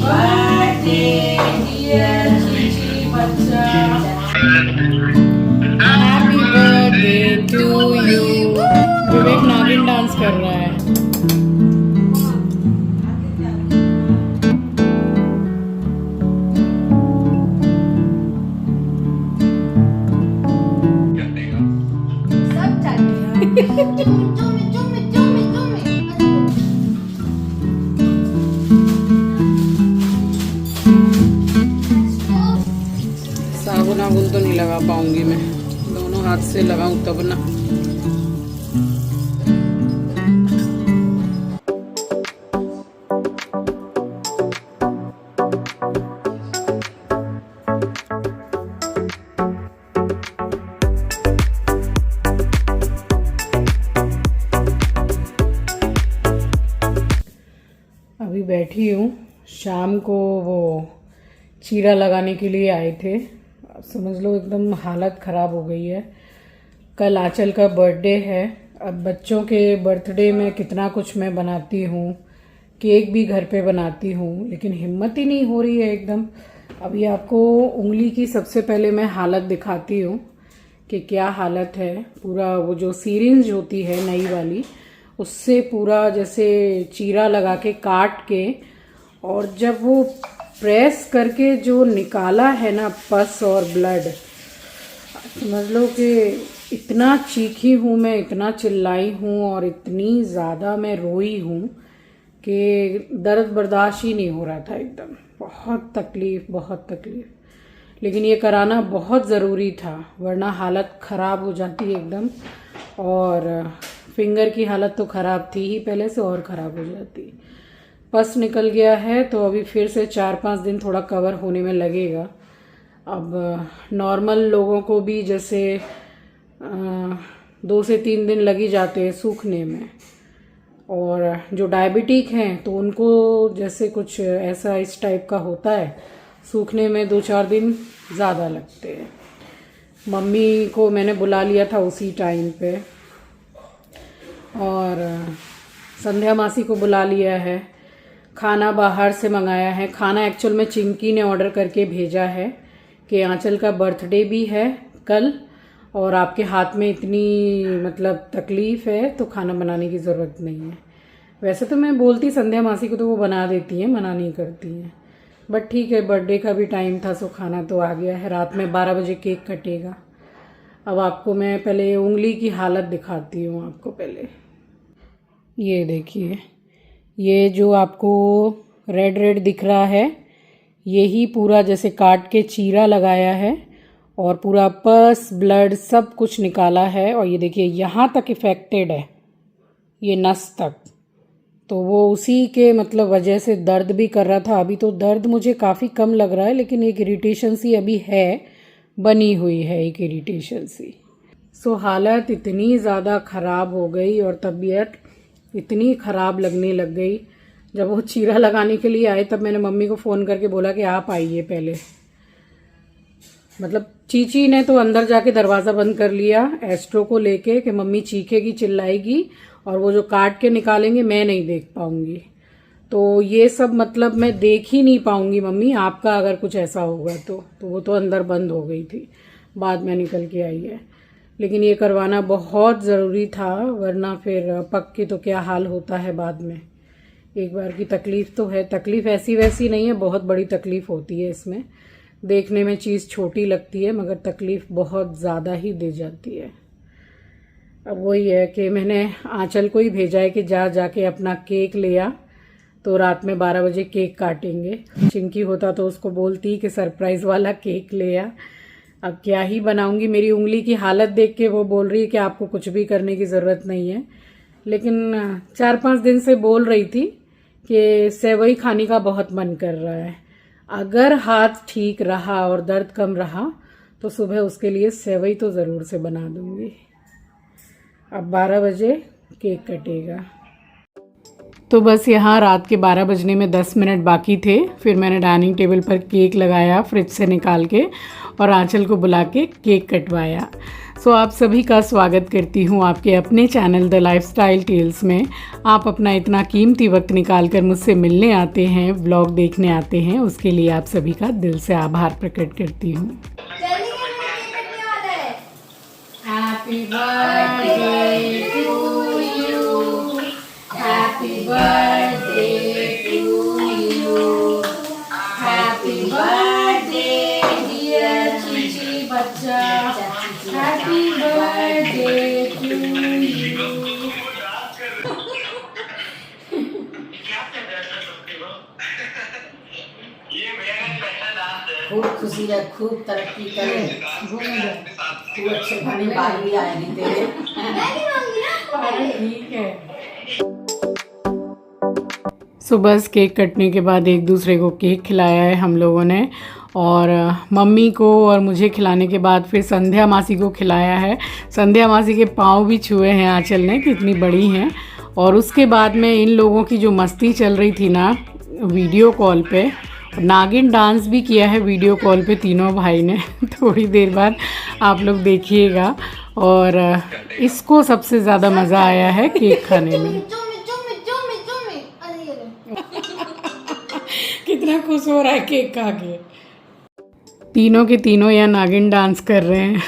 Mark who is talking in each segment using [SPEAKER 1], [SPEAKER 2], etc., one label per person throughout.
[SPEAKER 1] birthday, dear Chichi बच्चा.
[SPEAKER 2] Happy birthday to you. Vivek नागिन dance कर रहा है।
[SPEAKER 1] सब चलेगा.
[SPEAKER 2] साबुन आबुन तो नहीं लगा पाऊंगी मैं, दोनों हाथ से लगाऊं तब ना। अभी बैठी हूँ, शाम को वो चीरा लगाने के लिए आए थे। अब समझ लो एकदम हालत ख़राब हो गई है। कल आंचल का बर्थडे है। अब बच्चों के बर्थडे में कितना कुछ मैं बनाती हूँ, केक भी घर पे बनाती हूँ, लेकिन हिम्मत ही नहीं हो रही है एकदम। अभी आपको उंगली की सबसे पहले मैं हालत दिखाती हूँ कि क्या हालत है। पूरा वो जो सीरिंज होती है नई वाली, उससे पूरा जैसे चीरा लगा के काट के, और जब वो प्रेस करके जो निकाला है ना पस और ब्लड, समझ लो कि इतना चीखी हूँ मैं, इतना चिल्लाई हूँ और इतनी ज़्यादा मैं रोई हूँ कि दर्द बर्दाश्त ही नहीं हो रहा था एकदम। बहुत तकलीफ़, बहुत तकलीफ़। लेकिन ये कराना बहुत ज़रूरी था, वरना हालत ख़राब हो जाती एकदम। और फिंगर की हालत तो ख़राब थी ही पहले से, और ख़राब हो जाती। पस निकल गया है तो अभी फिर से 4-5 दिन थोड़ा कवर होने में लगेगा। अब नॉर्मल लोगों को भी जैसे 2 से 3 दिन लग ही जाते हैं सूखने में, और जो डायबिटिक हैं तो उनको जैसे कुछ ऐसा इस टाइप का होता है, सूखने में 2-4 दिन ज़्यादा लगते हैं। मम्मी को मैंने बुला लिया था उसी टाइम पे, और संध्या मासी को बुला लिया है। खाना बाहर से मंगाया है। खाना एक्चुअल में चिंकी ने ऑर्डर करके भेजा है कि आंचल का बर्थडे भी है कल, और आपके हाथ में इतनी मतलब तकलीफ़ है तो खाना बनाने की ज़रूरत नहीं है। वैसे तो मैं बोलती संध्या मासी को तो वो बना देती हैं, मना नहीं करती हैं, बट ठीक है, बर्थडे का भी टाइम था सो खाना तो आ गया है। रात में 12 बजे केक कटेगा। अब आपको मैं पहले उंगली की हालत दिखाती हूँ। आपको पहले ये देखिए, ये जो आपको रेड रेड दिख रहा है, यही पूरा जैसे काट के चीरा लगाया है, और पूरा पस ब्लड सब कुछ निकाला है। और ये देखिए यहाँ तक इफ़ेक्टेड है, ये नस तक। तो वो उसी के मतलब वजह से दर्द भी कर रहा था। अभी तो दर्द मुझे काफ़ी कम लग रहा है, लेकिन एक इरिटेशन सी अभी है, बनी हुई है एक इरिटेशन सी। सो हालत इतनी ज़्यादा ख़राब हो गई और तबीयत इतनी ख़राब लगने लग गई। जब वो चीरा लगाने के लिए आए तब मैंने मम्मी को फ़ोन करके बोला कि आप आइए पहले। मतलब चीची ने तो अंदर जाके दरवाज़ा बंद कर लिया एस्ट्रो को लेके कि मम्मी चीखेगी, चिल्लाएगी, और वो जो काट के निकालेंगे मैं नहीं देख पाऊंगी। तो ये सब मतलब मैं देख ही नहीं पाऊंगी मम्मी, आपका अगर कुछ ऐसा होगा तो वो तो अंदर बंद हो गई थी, बाद में निकल के आई है। लेकिन ये करवाना बहुत ज़रूरी था, वरना फिर पक के तो क्या हाल होता है बाद में। एक बार की तकलीफ़ तो है, तकलीफ़ ऐसी वैसी नहीं है, बहुत बड़ी तकलीफ़ होती है इसमें। देखने में चीज़ छोटी लगती है मगर तकलीफ़ बहुत ज़्यादा ही दे जाती है। अब वही है कि मैंने आंचल को ही भेजा है कि जाके अपना केक ले आ, तो रात में 12 बजे केक काटेंगे। चिंकी होता तो उसको बोलती कि सरप्राइज़ वाला केक ले आ। अब क्या ही बनाऊंगी, मेरी उंगली की हालत देख के वो बोल रही है कि आपको कुछ भी करने की ज़रूरत नहीं है। लेकिन 4-5 दिन से बोल रही थी कि सेवई खाने का बहुत मन कर रहा है। अगर हाथ ठीक रहा और दर्द कम रहा तो सुबह उसके लिए सेवई तो ज़रूर से बना दूंगी। अब 12 बजे केक कटेगा। तो बस यहाँ रात के 12 बजने में 10 मिनट बाकी थे। फिर मैंने डाइनिंग टेबल पर केक लगाया फ्रिज से निकाल के, और आंचल को बुला के केक कटवाया। सो आप सभी का स्वागत करती हूँ आपके अपने चैनल द लाइफस्टाइल टेल्स में। आप अपना इतना कीमती वक्त निकाल कर मुझसे मिलने आते हैं, व्लॉग देखने आते हैं, उसके लिए आप सभी का दिल से आभार प्रकट करती हूँ। Happy birthday to you, happy birthday to you, happy birthday dear Chichi बच्चा, हैप्पी बर्थडे टू यू।
[SPEAKER 3] खूब खुशी है, खूब तरक्की करे, खूब अच्छे खाने बाल भी आएंगे तेरे।
[SPEAKER 2] ठीक है। सो बस केक कटने के बाद एक दूसरे को केक खिलाया है हम लोगों ने, और मम्मी को और मुझे खिलाने के बाद फिर संध्या मासी को खिलाया है। संध्या मासी के पाँव भी छुए हैं आंचल ने, कितनी बड़ी हैं। और उसके बाद में इन लोगों की जो मस्ती चल रही थी ना वीडियो कॉल पे, नागिन डांस भी किया है वीडियो कॉल पे तीनों भाई ने। थोड़ी देर बाद आप लोग देखिएगा। और इसको सबसे ज़्यादा मज़ा आया है केक खाने में। कितना खुश हो रहा है केक खा के। तीनों के तीनों यहाँ नागिन डांस कर रहे हैं।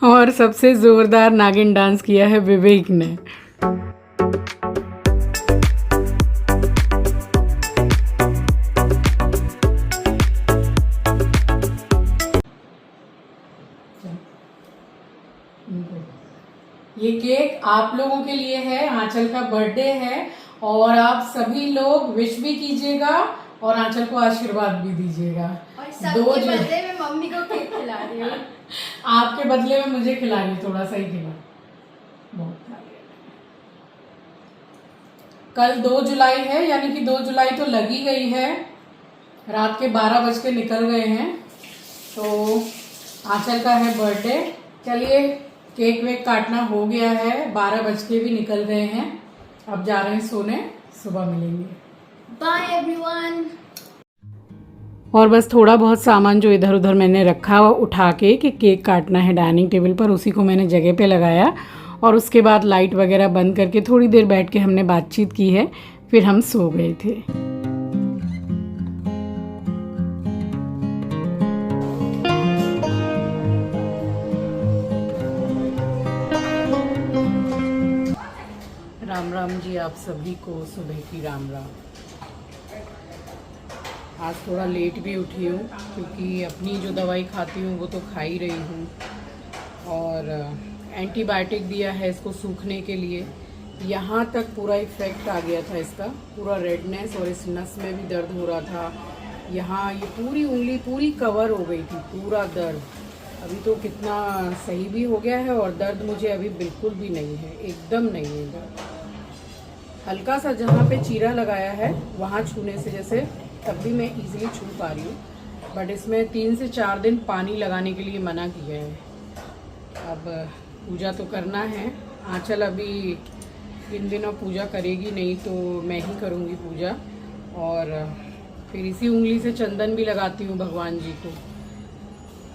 [SPEAKER 2] और सबसे ज़ोरदार नागिन डांस किया है विवेक ने। ये केक आप लोगों के लिए है, आंचल का बर्थडे है, और आप सभी लोग विश भी कीजिएगा और आंचल को आशीर्वाद भी दीजिएगा।
[SPEAKER 1] और सबके बदले में मम्मी को केक खिला रही हूँ।
[SPEAKER 2] आपके बदले में मुझे खिला रही, थोड़ा सा ही खिला, बहुत खा लिया। कल 2 जुलाई है, यानी कि 2 जुलाई तो लगी गई है। रात के 12 बज के निकल गए हैं, तो आंचल का है बर्थडे। चलिए केक वेक काटना हो गया है, 12 बज के भी निकल गए हैं। अब जा रहे हैं सोने, सुबह मिलेंगे।
[SPEAKER 1] Bye everyone.
[SPEAKER 2] और बस थोड़ा बहुत सामान जो इधर उधर मैंने रखा उठा के कि केक काटना है डाइनिंग टेबल पर, उसी को मैंने जगह पे लगाया। और उसके बाद लाइट वगैरह बंद करके थोड़ी देर बैठ के हमने बातचीत की है, फिर हम सो गए थे। राम राम जी आप सभी को, सुबह की राम राम। आज थोड़ा लेट भी उठी हूँ क्योंकि अपनी जो दवाई खाती हूँ वो तो खा ही रही हूँ, और एंटीबायोटिक दिया है इसको सूखने के लिए। यहाँ तक पूरा इफेक्ट आ गया था इसका, पूरा रेडनेस, और इस नस में भी दर्द हो रहा था। यहाँ ये पूरी उंगली पूरी कवर हो गई थी, पूरा दर्द। अभी तो कितना सही भी हो गया है, और दर्द मुझे अभी बिल्कुल भी नहीं है, एकदम नहीं है दर्द। हल्का सा जहाँ पे चीरा लगाया है वहाँ छूने से जैसे तब भी मैं इजीली छू पा रही हूँ, बट इसमें 3 से 4 दिन पानी लगाने के लिए मना किया है। अब पूजा तो करना है। आंचल अभी इन दिनों पूजा करेगी नहीं, तो मैं ही करूँगी पूजा। और फिर इसी उंगली से चंदन भी लगाती हूँ भगवान जी को।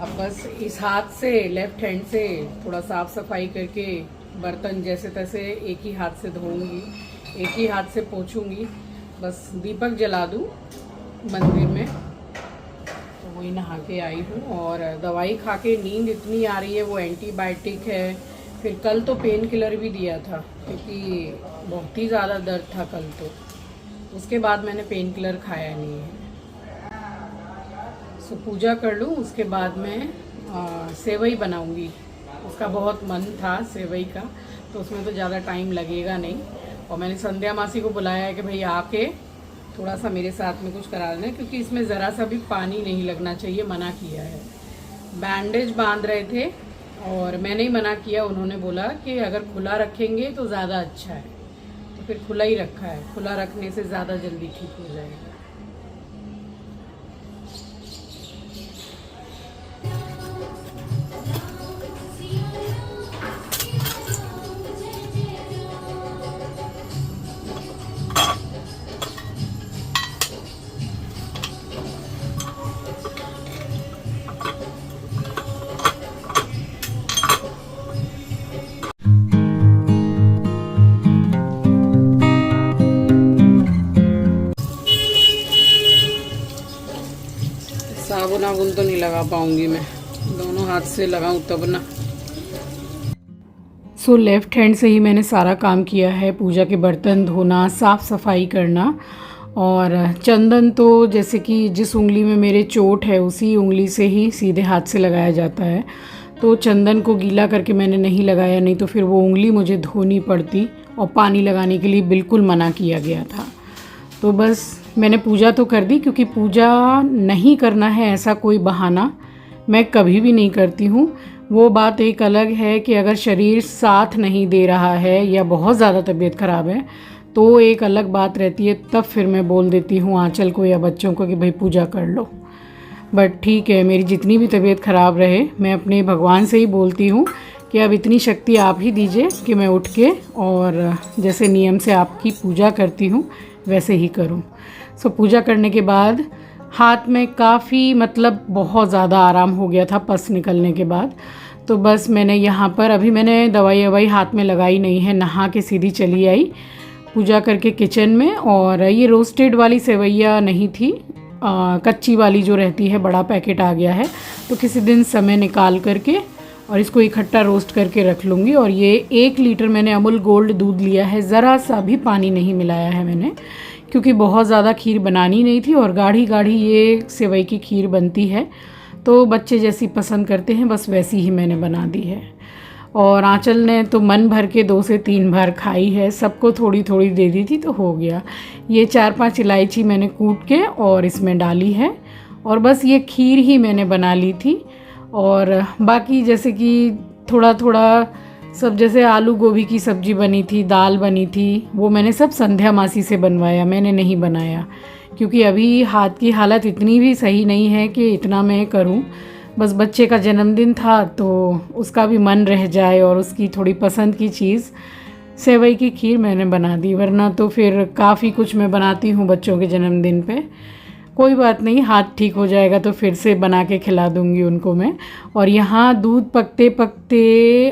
[SPEAKER 2] अब बस इस हाथ से, लेफ्ट हैंड से थोड़ा साफ सफाई करके बर्तन जैसे तैसे एक ही हाथ से धोऊंगी, एक ही हाथ से पोंछूंगी। बस दीपक जला दूँ मंदिर में, तो वही नहा के आई हूँ। और दवाई खा के नींद इतनी आ रही है, वो एंटीबायोटिक है। फिर कल तो पेन किलर भी दिया था क्योंकि बहुत ही ज़्यादा दर्द था कल तो, उसके बाद मैंने पेन किलर खाया नहीं है। सो पूजा कर लूँ, उसके बाद मैं सेवई बनाऊंगी। उसका बहुत मन था सेवई का, तो उसमें तो ज़्यादा टाइम लगेगा नहीं। और मैंने संध्या मासी को बुलाया है कि भाई आके थोड़ा सा मेरे साथ में कुछ करा लेना, क्योंकि इसमें ज़रा सा भी पानी नहीं लगना चाहिए, मना किया है। बैंडेज बांध रहे थे और मैंने ही मना किया, उन्होंने बोला कि अगर खुला रखेंगे तो ज़्यादा अच्छा है, तो फिर खुला ही रखा है। खुला रखने से ज़्यादा जल्दी ठीक हो जाएगा। साबुन वाबुन तो नहीं लगा पाऊंगी मैं, दोनों हाथ से लगाऊं तब ना। सो लेफ़्ट हैंड से ही मैंने सारा काम किया है, पूजा के बर्तन धोना, साफ़ सफाई करना। और चंदन तो जैसे कि जिस उंगली में मेरे चोट है उसी उंगली से ही सीधे हाथ से लगाया जाता है, तो चंदन को गीला करके मैंने नहीं लगाया, नहीं तो फिर वो उंगली मुझे धोनी पड़ती और पानी लगाने के लिए बिल्कुल मना किया गया था। तो बस मैंने पूजा तो कर दी, क्योंकि पूजा नहीं करना है ऐसा कोई बहाना मैं कभी भी नहीं करती हूँ। वो बात एक अलग है कि अगर शरीर साथ नहीं दे रहा है या बहुत ज़्यादा तबीयत ख़राब है तो एक अलग बात रहती है, तब फिर मैं बोल देती हूँ आंचल को या बच्चों को कि भाई पूजा कर लो। बट ठीक है, मेरी जितनी भी तबीयत ख़राब रहे मैं अपने भगवान से ही बोलती हूँ कि अब इतनी शक्ति आप ही दीजिए कि मैं उठ के और जैसे नियम से आपकी पूजा करती हूँ वैसे ही करूँ। सो पूजा करने के बाद हाथ में काफ़ी मतलब बहुत ज़्यादा आराम हो गया था पस निकलने के बाद। तो बस मैंने यहाँ पर अभी मैंने दवाई हाथ में लगाई नहीं है, नहा के सीधी चली आई पूजा करके किचन में। और ये रोस्टेड वाली सेवैया नहीं थी, कच्ची वाली जो रहती है, बड़ा पैकेट आ गया है, तो किसी दिन समय निकाल करके और इसको इकट्ठा रोस्ट करके रख लूँगी। और ये 1 लीटर मैंने अमूल गोल्ड दूध लिया है, ज़रा सा भी पानी नहीं मिलाया है मैंने, क्योंकि बहुत ज़्यादा खीर बनानी नहीं थी और गाढ़ी गाढ़ी ये सेवई की खीर बनती है, तो बच्चे जैसी पसंद करते हैं बस वैसी ही मैंने बना दी है। और आंचल ने तो मन भर के 2 से 3 बार खाई है, सबको थोड़ी थोड़ी दे दी थी तो हो गया। ये 4-5 इलायची मैंने कूट के और इसमें डाली है, और बस ये खीर ही मैंने बना ली थी। और बाकी जैसे कि थोड़ा थोड़ा सब, जैसे आलू गोभी की सब्ज़ी बनी थी, दाल बनी थी, वो मैंने सब संध्या मासी से बनवाया, मैंने नहीं बनाया, क्योंकि अभी हाथ की हालत इतनी भी सही नहीं है कि इतना मैं करूं। बस बच्चे का जन्मदिन था तो उसका भी मन रह जाए और उसकी थोड़ी पसंद की चीज़ सेवई की खीर मैंने बना दी, वरना तो फिर काफ़ी कुछ मैं बनाती हूँ बच्चों के जन्मदिन पे। कोई बात नहीं, हाथ ठीक हो जाएगा तो फिर से बना के खिला दूँगी उनको मैं। और यहाँ दूध पकते पकते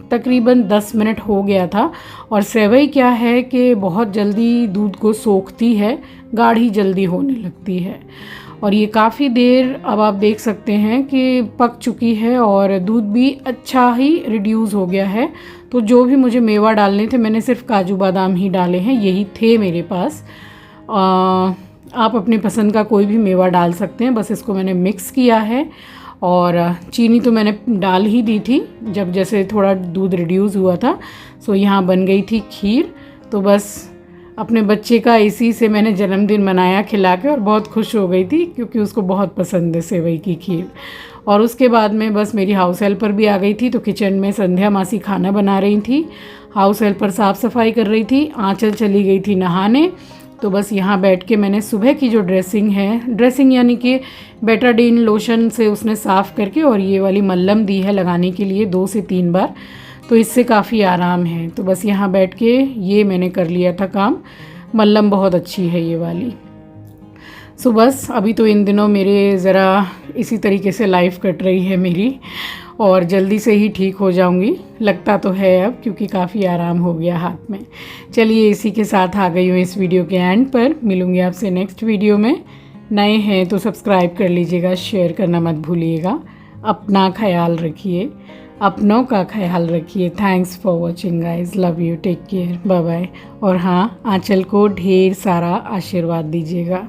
[SPEAKER 2] तकरीबन 10 मिनट हो गया था। और सेवई क्या है कि बहुत जल्दी दूध को सोखती है, गाढ़ी जल्दी होने लगती है। और ये काफ़ी देर अब आप देख सकते हैं कि पक चुकी है और दूध भी अच्छा ही रिड्यूस हो गया है। तो जो भी मुझे मेवा डालने थे मैंने सिर्फ काजू बादाम ही डाले हैं, यही थे मेरे पास। आप अपनी पसंद का कोई भी मेवा डाल सकते हैं, बस इसको मैंने मिक्स किया है। और चीनी तो मैंने डाल ही दी थी जब जैसे थोड़ा दूध रिड्यूस हुआ था। सो यहाँ बन गई थी खीर। तो बस अपने बच्चे का इसी से मैंने जन्मदिन मनाया खिला के, और बहुत खुश हो गई थी क्योंकि उसको बहुत पसंद है सेवई की खीर। और उसके बाद में बस मेरी हाउस हेल्पर भी आ गई थी, तो किचन में संध्या मासी खाना बना रही थी, हाउस हेल्पर साफ़ सफाई कर रही थी, आंचल चली गई थी नहाने। तो बस यहाँ बैठ के मैंने सुबह की जो ड्रेसिंग यानी कि बेटाडीन लोशन से उसने साफ़ करके और ये वाली मल्लम दी है लगाने के लिए 2 से 3 बार, तो इससे काफ़ी आराम है। तो बस यहाँ बैठ के ये मैंने कर लिया था काम। मल्लम बहुत अच्छी है ये वाली। सो बस अभी तो इन दिनों मेरे ज़रा इसी तरीके से लाइफ कट रही है मेरी, और जल्दी से ही ठीक हो जाऊंगी लगता तो है अब, क्योंकि काफ़ी आराम हो गया हाथ में। चलिए इसी के साथ आ गई हूँ इस वीडियो के एंड पर। मिलूँगी आपसे नेक्स्ट वीडियो में। नए हैं तो सब्सक्राइब कर लीजिएगा, शेयर करना मत भूलिएगा। अपना ख्याल रखिए, अपनों का ख्याल रखिए। Thanks for watching guys, love you, take care, bye bye. और हाँ, आंचल को ढेर सारा आशीर्वाद दीजिएगा।